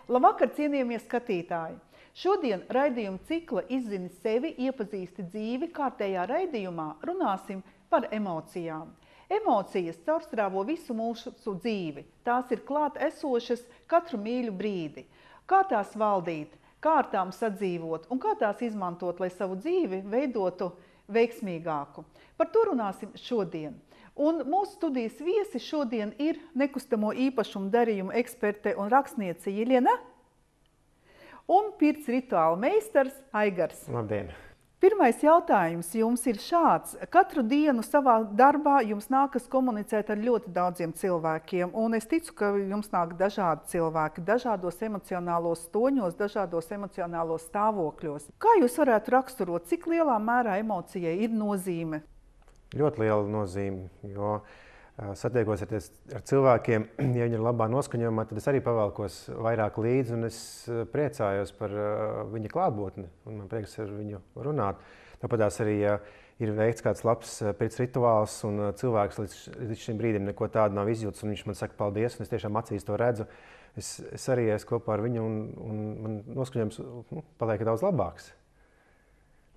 Labvakar, cienījamie skatītāji! Šodien raidījuma cikla Izzini sevi, iepazīsti dzīvi kārtējā raidījumā runāsim par emocijām. Emocijas caurstrāvo visu mūsu dzīvi. Tās ir klāt esošas katru mīļu brīdi. Kā tās valdīt, kā ar tām sadzīvot un kā tās izmantot, lai savu dzīvi veidotu veiksmīgāku. Par to runāsim šodien. Un mūsu studijas viesi šodien ir nekustamo īpašumu darījumu eksperte un rakstniece Jiļena un pirts rituāla meistars Aigars. Labdien! Pirmais jautājums jums ir šāds. Katru dienu savā darbā jums nākas komunicēt ar ļoti daudziem cilvēkiem, un es ticu, ka jums nāk dažādi cilvēki, dažādos emocionālos stoņos, dažādos emocionālos stāvokļos. Kā jūs varētu raksturot, cik lielā mērā emocijai ir nozīme? Ļoti liela nozīme, jo satiekos ar cilvēkiem, ja viņi ir labā noskaņojumā, tad es arī pavelkos vairāk līdzi un es priecājos par viņa klātbūtni un man prieks ar viņu runāt. Tāpatās arī ir veikts kāds labs pirts rituāls un cilvēks līdz šim brīdim neko tādu nav izjūts un viņš man saka paldies un es tiešām acīs to redzu. Es arī esmu kopā ar viņu un man noskaņojums paliek daudz labāks.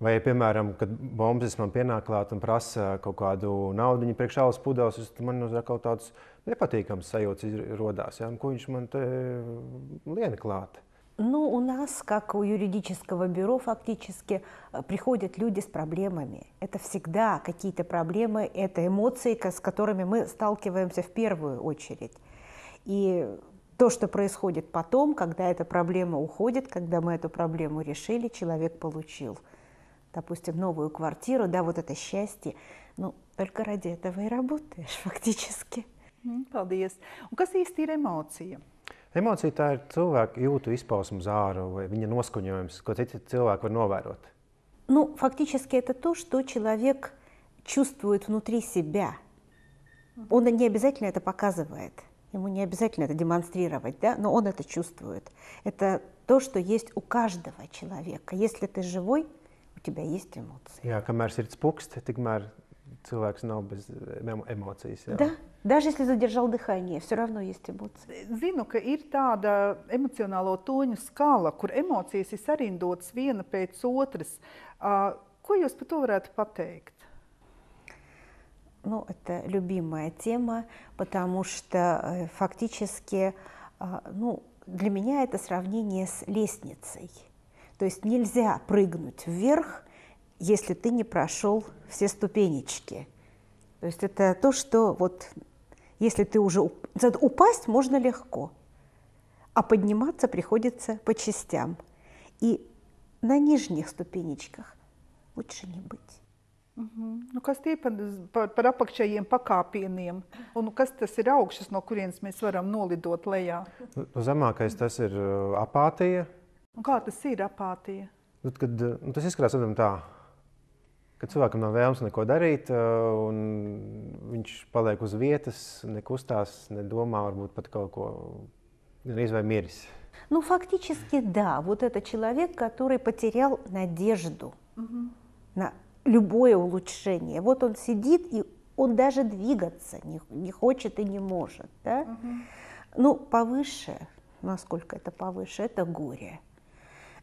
Vai, piemēram, kad bombas man pienāk klāt un prasa kaut kādu naudiņu priekš alus pudeles, man kaut tāds nepatīkams sajūts rodās. Ja? Ko viņš man te liena klāt? Ну, у нас, как у юридического бюро, фактически приходят люди с проблемами. Это всегда какие-то проблемы, это эмоции, с которыми мы сталкиваемся в первую очередь. И то, что происходит потом, когда эта проблема уходит, когда мы эту проблему решили, человек получил, допустим, новую квартиру, да, вот это счастье, ну, только ради этого и работаешь фактически. Paldies. Un kas īsti ir emocija? Emocija tā ir cilvēka jūtu izpausmu uz āru vai viņa noskaņojums, ko citi cilvēki var novērot. Ну, фактически это то, что человек чувствует внутри себя. Он не обязательно это показывает, ему не обязательно это демонстрировать, да, но он это чувствует. Это то, что есть у каждого человека. Если ты живой, у тебя есть эмоции. Jā, kamēr sirds pukst, tikmēr cilvēks nav bez emocijas. Jā. Да, даже если задержал дыхание, все равно есть эмоции. Zinu, ka ir tāda emocionālo toņu skala, kur emocijas ir sarindotas viena pēc otras. Ko jūs par to varētu pateikt? Ну, это любимая тема, потому что фактически, ну, для меня это сравнение с лестницей. То есть нельзя прыгнуть вверх, если ты не прошел все ступенечки. То есть это то, что вот если ты уже упасть можно легко, а подниматься приходится по частям. И на нижних ступенечках лучше не быть. Nu, kas tie par apakšējiem pakāpieniem? Un kas tas ir augšas, no kurienes mēs varam nolidot lejā? Zemākais tas ir apātija. Un kā tas ir apātija? Tas izskatās tā, ka cilvēkam nav vēlmes neko darīt, un viņš paliek uz vietas, nekustās, nedomā, varbūt pat kaut ko vai miris. Ну, фактически, да. Вот это человек, который потерял надежду на любое улучшение. Вот он сидит, и он даже двигаться не хочет и не может. Да? Ну, повыше, насколько это повыше, это горе.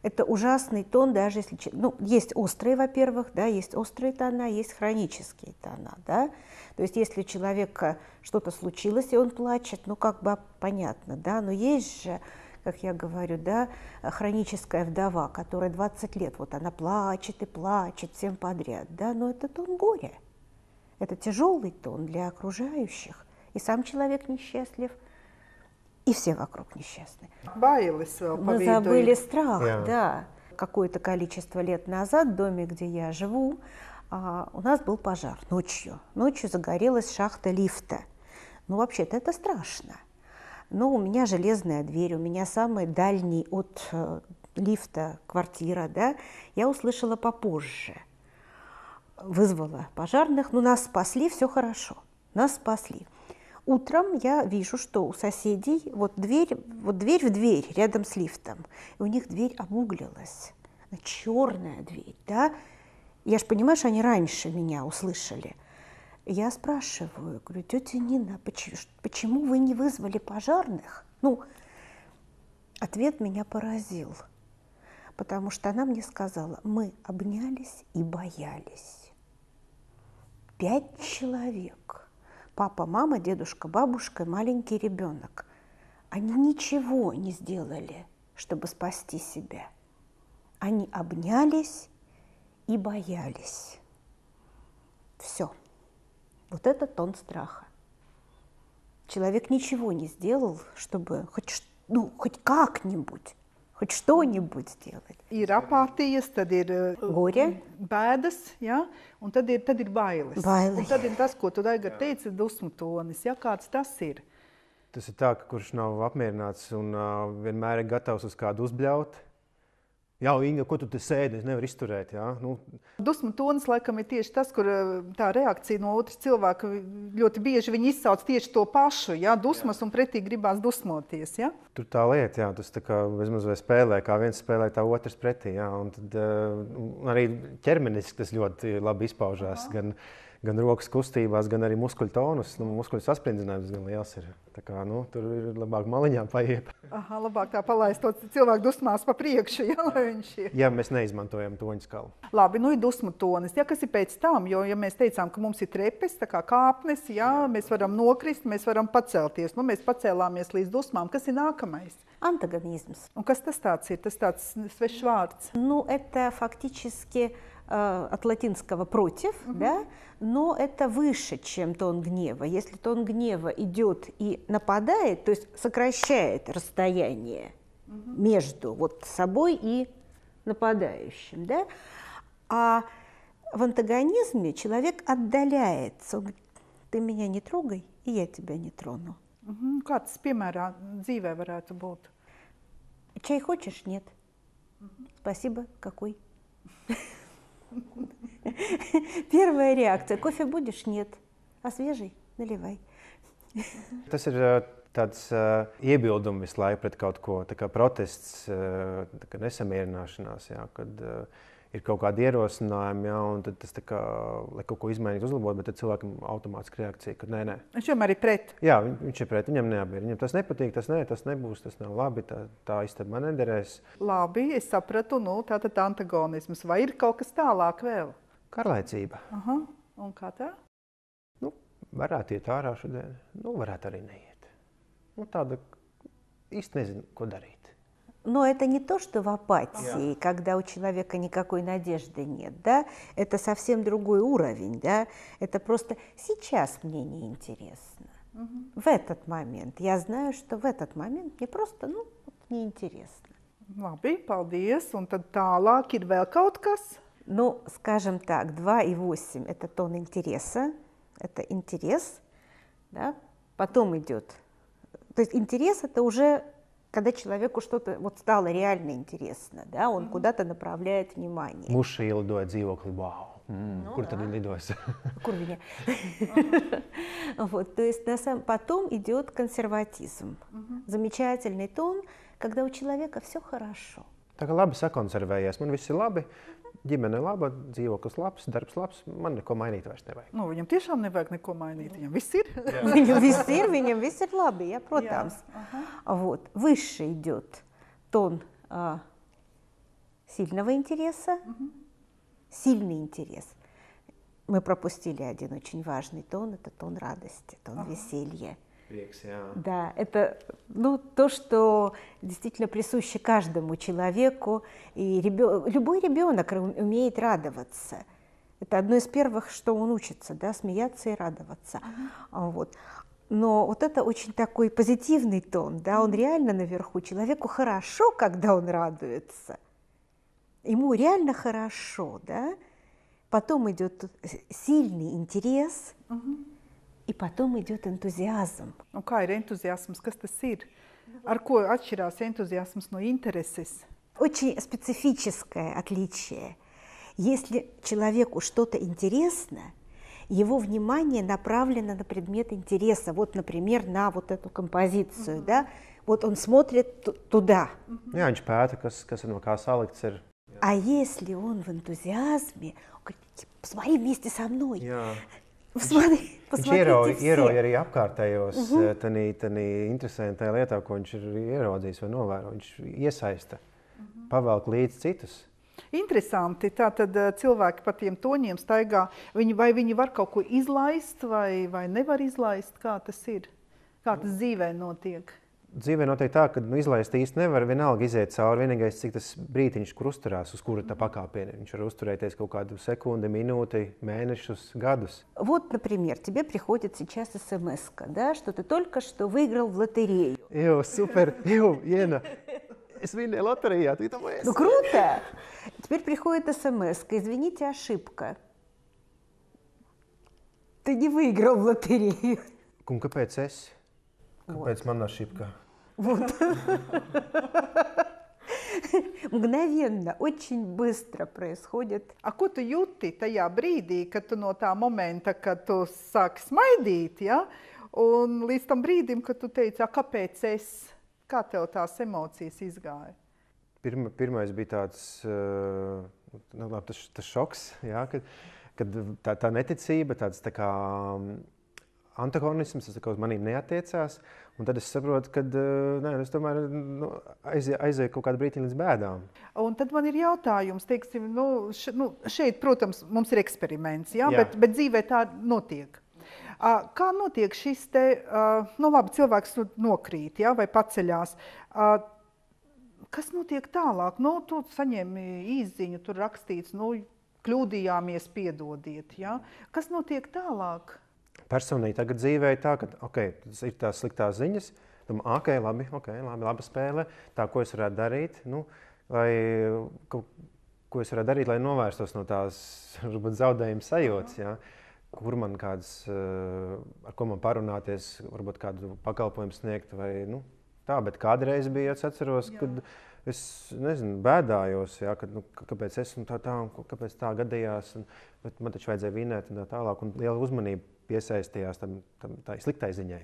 Это ужасный тон, даже если... Ну, есть острые, во-первых, да, есть острые тона, есть хронические тона, да. То есть если у человека что-то случилось, и он плачет, ну, как бы понятно, да. Но есть же, как я говорю, да, хроническая вдова, которая 20 лет, вот она плачет и плачет всем подряд, да. Но это тон горя. Это тяжелый тон для окружающих. И сам человек несчастлив, и все вокруг несчастны. Мы забыли страх, да. Какое-то количество лет назад в доме, где я живу, у нас был пожар ночью. Ночью загорелась шахта лифта. Ну, вообще-то это страшно. Но у меня железная дверь, у меня самый дальний от лифта квартира, да. Я услышала попозже. Вызвала пожарных, ну, нас спасли, все хорошо, нас спасли. Утром я вижу, что у соседей вот дверь в дверь рядом с лифтом. И у них дверь обуглилась. Черная дверь, да? Я же понимаю, что они раньше меня услышали. Я спрашиваю, говорю, тетя Нина, почему вы не вызвали пожарных? Ну, Ответ меня поразил, потому что она мне сказала, мы обнялись и боялись. 5 человек. Папа, мама, дедушка, бабушка, маленький ребенок. Они ничего не сделали, чтобы спасти себя. Они обнялись и боялись. Все. Вот это тон страха. Человек ничего не сделал, чтобы хоть как-нибудь, хоть что-нибудь сделать. Ir apātijas, tad ir Горе. bēdas, ja? Un tad ir bailes. Bailes. Un tad ir tas, ko tu Daiga teici, dusmu tonis. Ja? Kāds tas ir? Tas ir tā, ka kurš nav apmierināts un vienmēr ir gatavs uz kādu uzbļaut. Jā, Inga, ko tu te sēdi? Es nevaru izturēt. Jā? Nu, Dusmu tonis laikam ir tieši tas, kur tā reakcija no otras cilvēka ļoti bieži viņi izsauc tieši to pašu, ja? Dusmas un pretī gribās dusmoties. Ja? tur tā lieta, jā, tas tā kā vismaz vai spēlē, kā viens spēlē, tā otrs pretī. Jā, un tad arī ķermeniski tas ļoti labi izpaužās. Gan rokas kustībās, gan arī muskuļu tonus. Muskuļu sasprindzinājums gan liels ir. Tā kā, tur ir labāk maliņā paiet. Aha, labāk tā palaist to cilvēku dusmās pa priekšu, ja, lai viņš ir. Ja mēs neizmantojam toņu skalu. Labi, nu ir dusmu tonis. Ja, kas ir pēc tam? Jo, ja mēs teicām, ka mums ir trepes, tā kā kāpnes, ja, mēs varam nokrist, mēs varam pacelties. Nu, mēs pacēlāmies līdz dusmām. Kas ir nākamais? Антагонизм. Un kas tas tāds ir? Tas tāds svešs vārds. Ну, это фактически от латинского «против», да? Но это выше, чем тон гнева. Если тон гнева идет и нападает, то есть сокращает расстояние между вот собой и нападающим, да? А в антагонизме человек отдаляется. Он говорит, ты меня не трогай, и я тебя не трону. Kā tas, piemērā, dzīvē varētu būt? Чай хочешь? Нет. Спасибо. Какой? Первая реакция. Кофе будешь? Нет. А свежий? Наливай. Tas ir tāds iebildums visu laiku pret kaut ko, tā kā protests, tā kā nesamierināšanās, jā, kad ir kaut kādi ierosinājumi, jā, un tad tas tā kā, lai kaut ko izmainītu, uzlabot, bet tad cilvēkam automātiski reakcija, ka nē. Viņš vienmēr ir pret. Jā, viņš ir pret, viņam neapbier. Viņam tas nepatīk, tas nebūs, tas nav labi, tā istaba man nederēs. Labi, es sapratu, tātad antagonisms. Vai ir kaut kas tālāk vēl? Garlaicība. Aha, un kā tā? Varētu iet ārā šodien, varētu arī neiet. Tāda īsti nezinu, ko darīt. Но это не то, что в апатии, когда у человека никакой надежды нет, да? Это совсем другой уровень, да? Это просто сейчас мне неинтересно. В этот момент. Я знаю, что в этот момент мне просто, неинтересно. Labi, paldies. Un tad tālāk ir vēl kaut kas? Ну, скажем так, 2,8 – это тон интереса, это интерес, да? Потом идет. То есть интерес – это уже когда человеку что-то стало реально интересно, да? Он куда-то направляет внимание. Muša ielidoja dzīvoklī, wow, kur tad viņi lidos? Kur viņa? То есть потом идет консерватизм. Замечательный тон, когда у человека все хорошо. Tā kā labi sakonservējies, man viss ir labi, ģimene laba, dzīvoklis labs, darbs labs, man neko mainīt vairs nevajag. Viņam tiešām nevajag neko mainīt, viņam viss ir. Viņam viss ir labi, ja, protams. Выше идет тон сильного интереса, сильный интерес. Мы пропустили один очень важный тон, это тон радости, тон веселья. Да, это то, что действительно присуще каждому человеку. И любой ребенок умеет радоваться. Это одно из первых, что он учится, да, смеяться и радоваться. Но это очень такой позитивный тон, да, он реально наверху. Человеку хорошо, когда он радуется. Ему реально хорошо, да. Потом идет сильный интерес. И потом идет энтузиазм. Kā ir entuziasms? Kas tas ir? Ar ko atšķirās entuziasms no intereses? Очень специфическое отличие. Если человеку что-то интересно, его внимание направлено на предмет интереса. Например, на эту композицию, да? Он смотрит туда. Jā, viņš pēta, kas no kā salikts ir. А если он в энтузиазме, он говорит, посмотри вместе со мной. Jā. Viņš ierauj arī apkārtējos tādā interesantā lietā, ko viņš ir ieraudzījis vai novērojis. Viņš iesaista, pavelk līdz citus. Interesanti. Tātad cilvēki pa tiem toņiem staigā. Vai viņi var kaut ko izlaist vai nevar izlaist? Kā tas ir? Kā tas dzīvē notiek? Dzīvē notiek tā, ka izlaist īsti nevar vienalga iziet cauri. Vienīgais, cik tas brītiņš, kur uzturās, uz kura tā pakāpiena. Viņš var uzturēties kaut kādu sekundi, minūti, mēnešus, gadus. Вот, например, тебе приходит сейчас смс-ка, да, что ты только что выиграл в лотерею. Super, Jena, es vinnēju loterijā, tu iedomājies? Ну, круто! Теперь приходит смс-ка, извините, ошибка. Ты не выиграл в лотерею. Un kāpēc es? Kāpēc man nav šipka? Вот. Мгновенно, очень быстро происходит. A, ko tu jūti tajā brīdī, kad tu no tā momenta, kad tu sāki smaidīt, ja? Un līdz tam brīdim, kad tu teici, kāpēc es? Kā tev tās emocijas izgāja? Pirmais bija tāds tas šoks, ja? Kad tā neticība, tāds tā kā antagonisms, tas uz manīm neatiecās, un tad es saprotu, ka es tomēr aizēju kaut kādu brītiņu līdz bēdām. Un tad man ir jautājums, teiksim, šeit, protams, mums ir eksperiments, ja? Bet dzīvē tā notiek. Kā notiek šis te, labi, cilvēks nokrīt, ja? Vai paceļās? Kas notiek tālāk? Tu saņemi īsziņu, tur rakstīts, kļūdījāmies, piedodiet, ja? Kas notiek tālāk? Personīgi tagad dzīvē ir tā, ka tas ir tās sliktās ziņas, labi spēle, tā, ko es varētu darīt, ko es varētu darīt, lai novērstos no tās varbūt zaudējuma sajūtas, ja? Kur man kāds, ar ko man parunāties, varbūt kādu pakalpojumu sniegt vai tā, bet kādreiz bija, es atceros, kad es, bēdājos, ja, kāpēc es un kāpēc tā gadījās, bet man taču vajadzēja vinēt un tā tālāk, un liela uzmanība piesaistījās tā sliktai ziņai.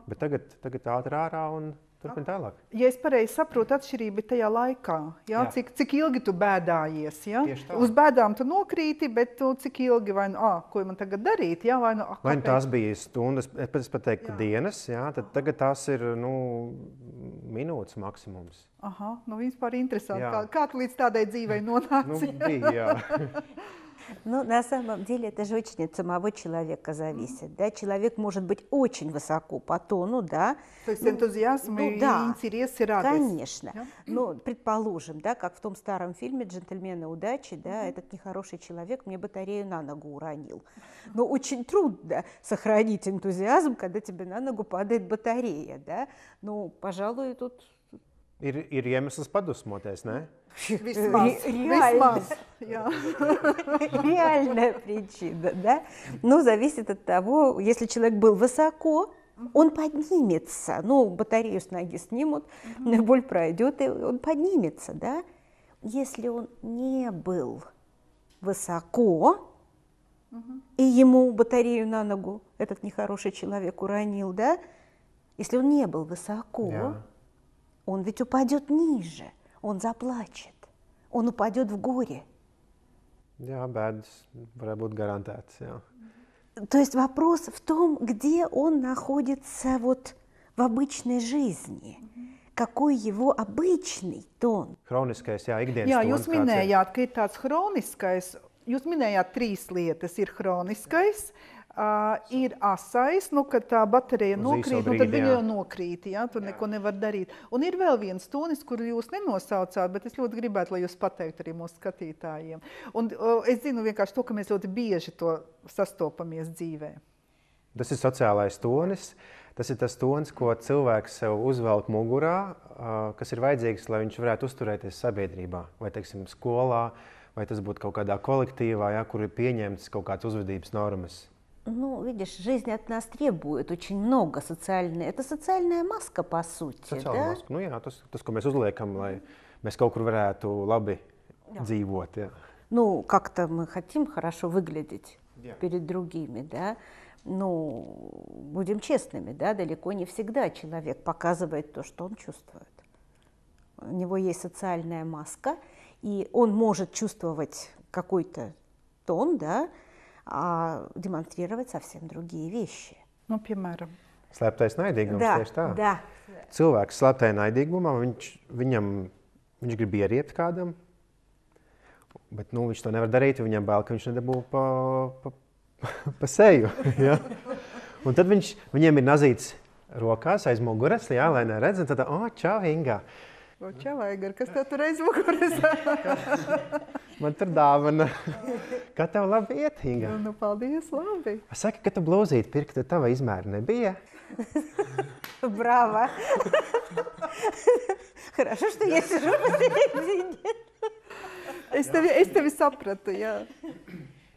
Bet tagad ātri ārā un turpin tālāk. Ja es pareizi saprotu, atšķirība tajā laikā, ja? Cik ilgi tu bēdājies, ja? Uz bēdām tu nokrīti, bet cik ilgi ko man tagad darīt, ja? Vai tās bija stundas, es pat teiktu dienas, ja? Tad tagad tās ir, minūtes maksimums. Aha, vispār interesanti. Kā tu līdz tādai dzīvei nonāci? Bija, jā. На самом деле это же очень от самого человека зависит. Да? Человек может быть очень высоко по тону, да. То есть энтузиазм и интерес и радость. Конечно. Да? Но предположим, да, как в том старом фильме «Джентльмены удачи», да, этот нехороший человек мне батарею на ногу уронил. Но очень трудно сохранить энтузиазм, когда тебе на ногу падает батарея. Да? Пожалуй, тут... Ir iemesls padusmoties, ne? Реальная причина, да? Зависит от того, если человек был высоко, он поднимется. Батарею с ноги снимут, боль пройдет, и он поднимется, да? Если он не был высоко, и ему батарею на ногу этот нехороший человек уронил, да? Если он не был высоко, он ведь упадет ниже, он заплачет, он упадет в горе. Jā, bēdas varētu būt garantētas, jā. То есть вопрос в том, где он находится в обычной жизни. Какой его обычный тон? Hroniskais, jā, ikdienas jā, tons. Jūs minējāt, ka ir tāds hroniskais, jūs minējāt 3 lietas. Ir hroniskais, ir asais, kad tā baterija nokrīt, tad viņa jau nokrīt, ja? Tur neko nevar darīt. Un ir vēl viens tonis, kuru jūs nenosaucāt, bet es ļoti gribētu, lai jūs pateiktu arī mūsu skatītājiem. Un es zinu vienkārši to, ka mēs ļoti bieži to sastopamies dzīvē. Tas ir sociālais tonis. Tas ir tas tonis, ko cilvēks sev uzvelk mugurā, kas ir vajadzīgs, lai viņš varētu uzturēties sabiedrībā, vai, teiksim, skolā, vai tas būtu kaut kādā kolektīvā, ja, kur ir pieņemtas kaut kādas uzvedības normas. Видишь, жизнь от нас требует очень много социальной. Это социальная маска, по сути, Социальная маска. Jā, tas, ko mēs uzliekam, lai mēs kaut kur varētu labi dzīvot. Jā. Как-то мы хотим хорошо выглядеть перед другими, да. Будем честными, да, далеко не всегда человек показывает то, что он чувствует. У него есть социальная маска, и он может чувствовать какой-то тон, да, демонстрировать совсем другие вещи. Nu, piemēram. Slēptais naidīgums tieši tā. Да. Cilvēks slēptajā naidīgumā, viņš grib ieriept kādam, bet viņš to nevar darīt, jo viņam bail, ka viņš nedabū pa seju. Ja? Un tad viņiem ir nazīts rokās aiz muguras, jā, lai neredz, un tad, čau, Inga. Čau, Aigar, kas tev tur aiz muguras? Man tur dāvana. Kā tev labi iet, Inga? Nu, paldies, labi. Saki, ka tu blūzīti pirki, tad tava izmēra nebija? Браво! Хорошо, что я сижу посередине. Es tevi sapratu, jā.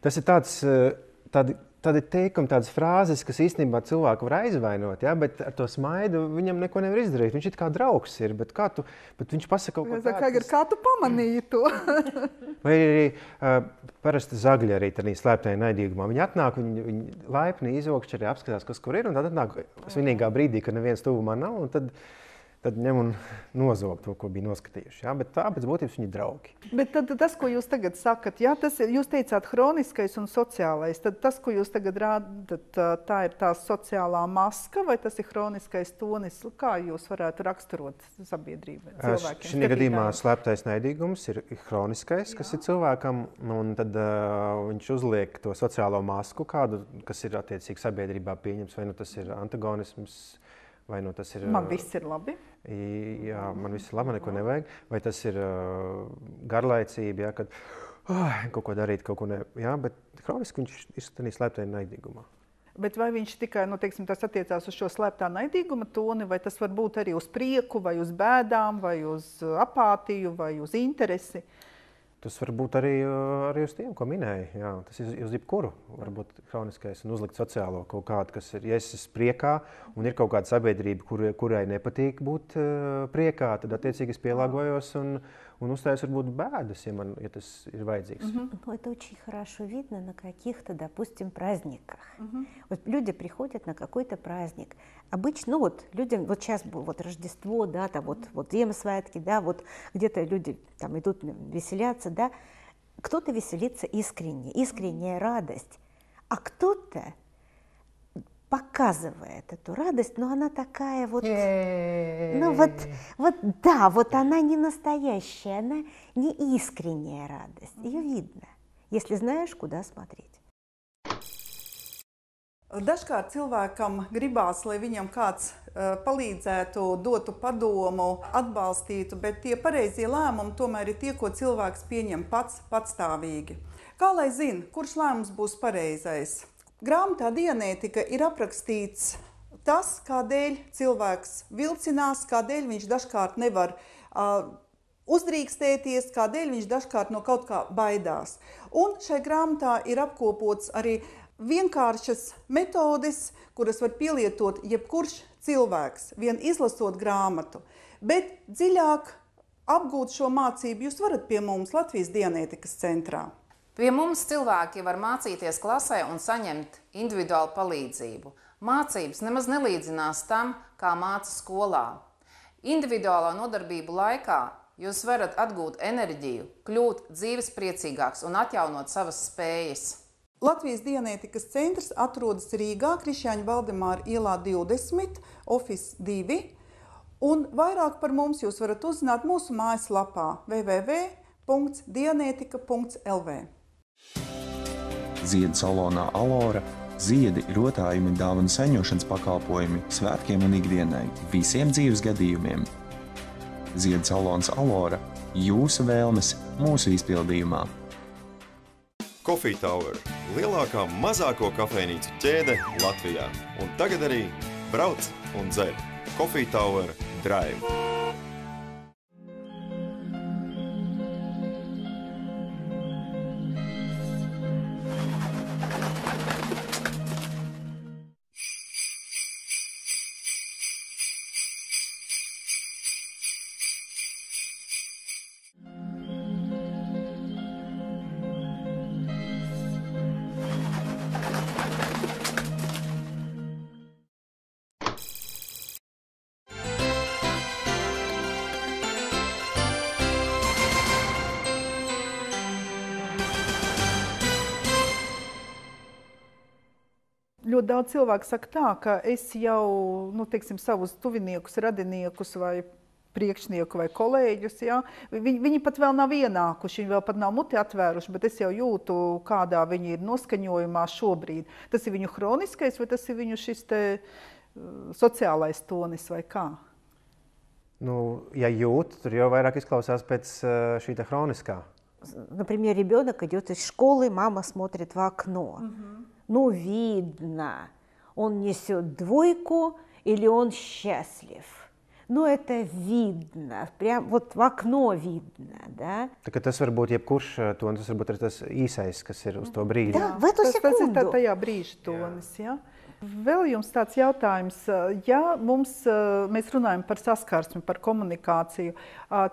Tas ir tādi teikumi, tādas frāzes, kas īstenībā cilvēku var aizvainot, ja? Bet ar to smaidu viņam neko nevar izdarīt. Viņš it kā draugs ir, bet viņš pasaka kaut ko tādu. Kā tu pamanīji to? Vai arī parasti zagļi arī tādā slēptajā naidīgumā. Viņi atnāk, viņi laipni izokšķi arī apskatās, kas kur ir, un tad atnāk svinīgā brīdī, kad neviens tuvumā nav, un tad ņem un nozog to, ko bija noskatījuši. Ja? Bet tā pēc būtības viņi draugi. Bet tad tas, ko jūs tagad sakat, jā, jūs teicāt hroniskais un sociālais, tad tas, ko jūs tagad rādat, tā ir tā sociālā maska vai tas ir hroniskais tonis? Kā jūs varētu raksturot sabiedrībai, cilvēkiem? Šī gadījumā slēptais naidīgums ir hroniskais, kas ir cilvēkam, un tad viņš uzliek to sociālo masku kādu, kas ir attiecīgi sabiedrībā pieņems, vai tas ir antagonisms, vai tas ir... Man viss ir labi. Jā, man viss ir labi, man neko nevajag. Vai tas ir garlaicība, ja, kad kaut ko darīt, kaut ko ne... Jā, bet hroniski viņš ir tādā slēptajā naidīgumā. Bet vai viņš tikai, tas attiecās uz šo slēptā naidīguma toni, vai tas var būt arī uz prieku, vai uz bēdām, vai uz apātiju, vai uz interesi? Tas var būt arī uz tiem, ko minēja. Jā, tas ir uz jebkuru. Varbūt hroniskais un uzlikt sociālo kaut kādu, kas ir, ja es esmu priekā un ir kaut kāda sabiedrība, kurai nepatīk būt priekā, tad attiecīgi es pielāgojos un uzstājos varbūt bēdas, ja tas ir vajadzīgs. Ну, это очень хорошо видно на каких-то, допустим, праздниках. Вот люди приходят на какой-то праздник. Обычно, людям, сейчас Рождество, да, там вот Ziemassvētki, да, где-то люди там идут веселяться, да. Кто-то веселится искренне, искренняя радость, а кто-то показывает эту радость, но она такая она не настоящая, она не искренняя радость. Ее видно, если знаешь, куда смотреть. Dažkārt cilvēkam gribās, lai viņam kāds palīdzētu, dotu padomu, atbalstītu, bet tie pareizie lēmumi tomēr ir tie, ko cilvēks pieņem patstāvīgi. Kā lai zina, kurš lēmums būs pareizais? Grāmatā Dianētika ir aprakstīts tas, kādēļ cilvēks vilcinās, kādēļ viņš dažkārt nevar uzdrīkstēties, kādēļ viņš dažkārt no kaut kā baidās. Un šai grāmatā ir apkopots arī vienkāršas metodes, kuras var pielietot jebkurš cilvēks, vien izlasot grāmatu. Bet dziļāk apgūt šo mācību jūs varat pie mums Latvijas Dianētikas centrā. Pie mums cilvēki var mācīties klasē un saņemt individuālu palīdzību. Mācības nemaz nelīdzinās tam, kā māca skolā. Individuālā nodarbību laikā jūs varat atgūt enerģiju, kļūt dzīvespriecīgāks un atjaunot savas spējas. Latvijas Dianētikas centrs atrodas Rīgā, Krišjāņa Valdemāra ielā 20, Office 2, un vairāk par mums jūs varat uzzināt mūsu mājaslapā www.dianētika.lv. Ziedu salonā Alora ziedi, rotājumi, dāvanu saņošanas pakalpojumi, svētkiem un ikdienai, visiem dzīves gadījumiem. Ziedu salons Alora – jūsu vēlmes mūsu izpildījumā. Coffee Tower – lielākā mazāko kafejnīcu ķēde Latvijā. Un tagad arī brauc un dzer. Coffee Tower Drive. ļoti daudz cilvēku saka tā, ka es jau, nu, teiksim, savus tuviniekus, radiniekus vai priekšnieku vai kolēģus, ja? Viņi pat vēl nav ienākuši, viņi vēl pat nav muti atvēruši, bet es jau jūtu, kādā viņi ir noskaņojumā šobrīd. Tas ir viņu hroniskais vai tas ir viņu šis te sociālais tonis vai kā? Nu, ja jūt, tur jau vairāk izklausās pēc šī te hroniskā. Например, ребенок идет из школы, мама смотрит в окно. Ну, видно, он несет двойку или он счастлив. Ну, это видно, прям вот в окно видно, да? Tā, tas var būt jebkurš tonis, tas var būt arī tas īsais, kas ir uz to brīdi. Да, в эту Tas ir секунду. tajā brīža tonis, ja? Vēl jums tāds jautājums, ja mēs runājam par saskarsmi, par komunikāciju,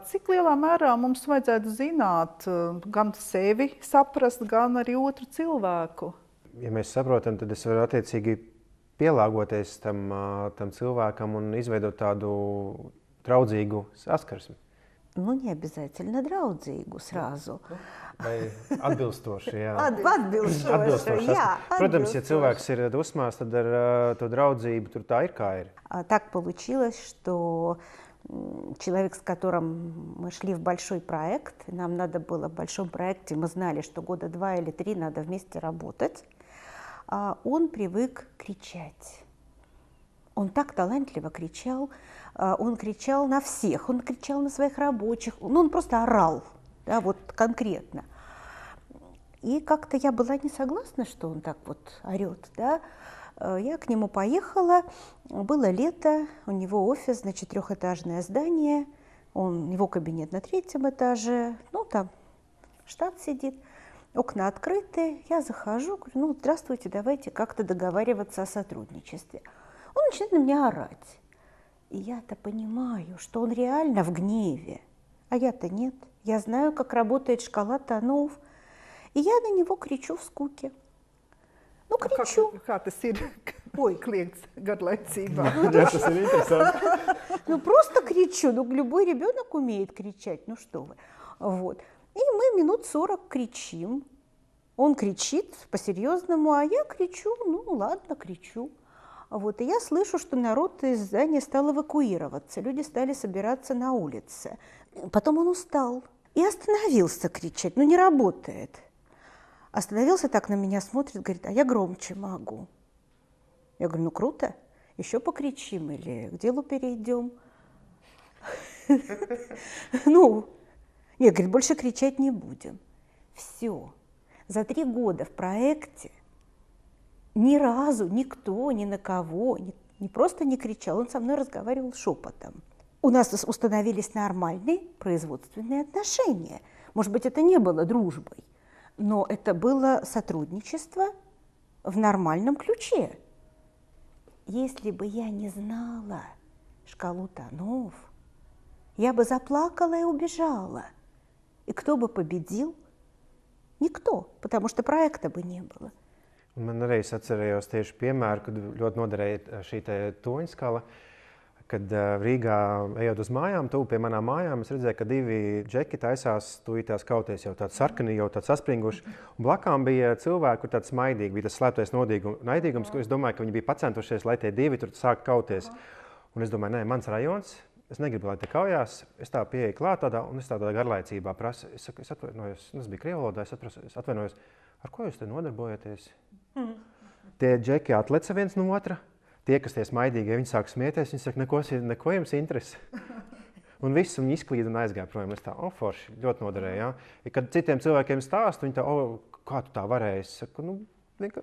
cik lielā mērā mums vajadzētu zināt gan sevi saprast, gan arī otru cilvēku? Ja mēs saprotam, tad es varu attiecīgi pielāgoties tam cilvēkam un izveidot tādu draudzīgu saskarsmi. Ну, не обязательно draudzīgu сразу. Vai atbilstoši, jā. Atbilstoši, jā. Protams, ja cilvēks ir dusmās, tad ar to draudzību tur tā ir, kā ir. Так получилось, что человек, с которым мы шли в большой проект, нам надо было в большом проекте, мы знали, что года 2 или 3 надо вместе работать, он привык кричать. Он так талантливо кричал, он кричал на всех, он кричал на своих рабочих, ну, он просто орал, да, вот конкретно. И как-то я была не согласна, что он так вот орет, да. Я к нему поехала, было лето, у него офис, значит, 3-этажное здание, его кабинет на 3-м этаже, ну, там штат сидит. Окна открыты, я захожу, говорю, ну, здравствуйте, давайте как-то договариваться о сотрудничестве. Он начинает на меня орать. И я-то понимаю, что он реально в гневе, а я-то нет. Я знаю, как работает шкала тонов, и я на него кричу в скуке. Ну, кричу. Kā tas ir kliegts garlaicībā? Jā, tas ir interesanti. Ну, просто кричу. Ну, любой ребенок умеет кричать, ну что вы. Вот. И мы минут 40 кричим. Он кричит по-серьезному, а я кричу, ну ладно, кричу. Вот. И я слышу, что народ из здания стал эвакуироваться, люди стали собираться на улице. Потом он устал и остановился кричать, ну не работает. Остановился, так на меня смотрит, говорит, а я громче могу. Я говорю, ну круто, еще покричим или к делу перейдем. Ну, нет, говорит, больше кричать не будем. Все. За 3 года в проекте ни разу никто, ни на кого, не просто не кричал, он со мной разговаривал шепотом. У нас установились нормальные производственные отношения. Может быть, это не было дружбой, но это было сотрудничество в нормальном ключе. Если бы я не знала шкалу тонов, я бы заплакала и убежала. И кто бы победил? Никто, потому что проекта бы не было. Man arī atcerējos tieši piemēru, kad ļoti noderēja šī toņa skala, kad Rīgā ejot uz mājām, tuvu pie manām mājām, es redzēju, ka 2 džeki taisās tūjitās kauties, jau tāds sarkani, jau tāds saspringuši. Un blakām bija cilvēki, kur tāds smaidīgi, bija tas slēptais naidīgums, ko es domāju, ka viņi bija pacentušies, lai tie 2 tur sāk kauties. Un es domāju, nē, mans rajons, es negribu, lai te kaujās, es tā pieeju klāt tādā, un es tādā garlaicībā prasu, es saku, es atvainojos, tas bija krievu valodā, es atvainojos, ar ko jūs te nodarbojaties? Tie džeki atleca viens no otra, tie, kas tie smaidīgi, viņi sāk smieties, viņi saka, neko jums interesi. Un viss viņi izklīda un aizgāja projām. Es tā, forši, ļoti noderēja, ja? Ja kad citiem cilvēkiem stāstu, viņi tā, kā tu tā varēji? Es saku, nu,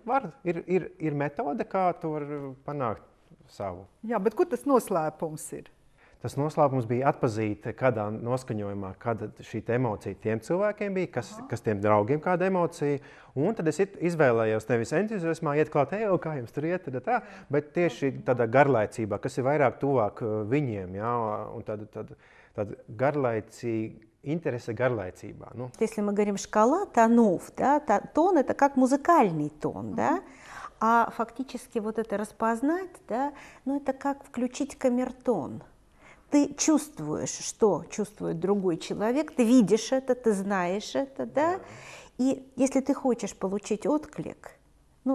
var, ir metode, kā tu var panākt savu. Jā, bet kur tas noslēpums ir? Tas noslēpums bija atpazīt, kādā noskaņojumā, kāda šī emocija tiem cilvēkiem bija, kas tiem draugiem kāda emocija. Un tad es izvēlējos nevis entuziasmā iet klāt, kā jums tur iet, tā, bet tieši tādā garlaicībā, kas ir vairāk tuvāk viņiem, jā, un tāda garlaicīga interese garlaicībā. Ну. Если мы говорим шкала тонов, да, тон – это как музыкальный тон, да, а фактически вот это распознать, да, ну, это как включить камертон. Ты чувствуешь, что чувствует другой человек, ты видишь это, ты знаешь это, да? И если ты хочешь получить отклик,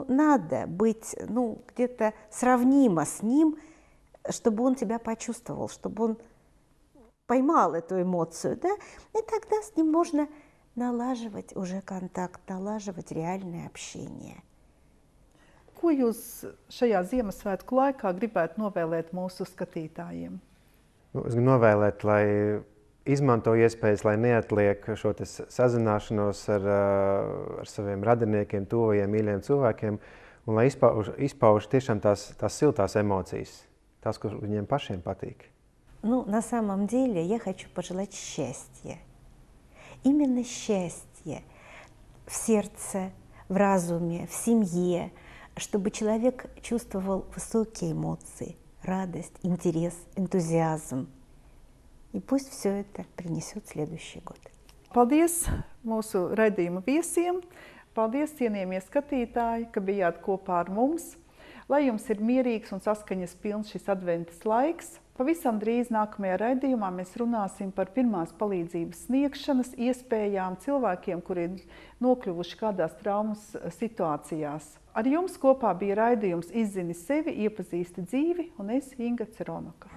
надо быть где-то сравнимо с ним, чтобы он тебя почувствовал, чтобы он поймал эту эмоцию, да, и тогда с ним можно налаживать уже контакт, налаживать реальное общение. Ko jūs šajā Ziemassvētku laikā gribētu novēlēt mūsu skatītājiem? Es gribu novēlēt, lai izmanto iespējas, lai neatliek šo sazināšanos ar saviem radiniekiem, tuvajiem, mīļiem cilvēkiem, un lai izpauž tiešām tās siltās emocijas, tās, kas viņiem pašiem patīk. На самом деле я хочу пожелать счастья. Именно счастье в сердце, в разуме, в семье, чтобы человек чувствовал высокие эмоции, радость, интерес, энтузиазм. И пусть все это принесет следующий год. Paldies mūsu raidījuma viesiem. Paldies, cienījamie skatītāji, ka bijāt kopā ar mums. Lai jums ir mierīgs un saskaņas pilns šis adventas laiks. Pavisam drīz nākamajā raidījumā mēs runāsim par pirmās palīdzības sniegšanas iespējām cilvēkiem, kuri ir nokļuvuši kādās traumas situācijās. Ar jums kopā bija raidījums Izzini sevi, iepazīsti dzīvi, un es Inga Ceronoka.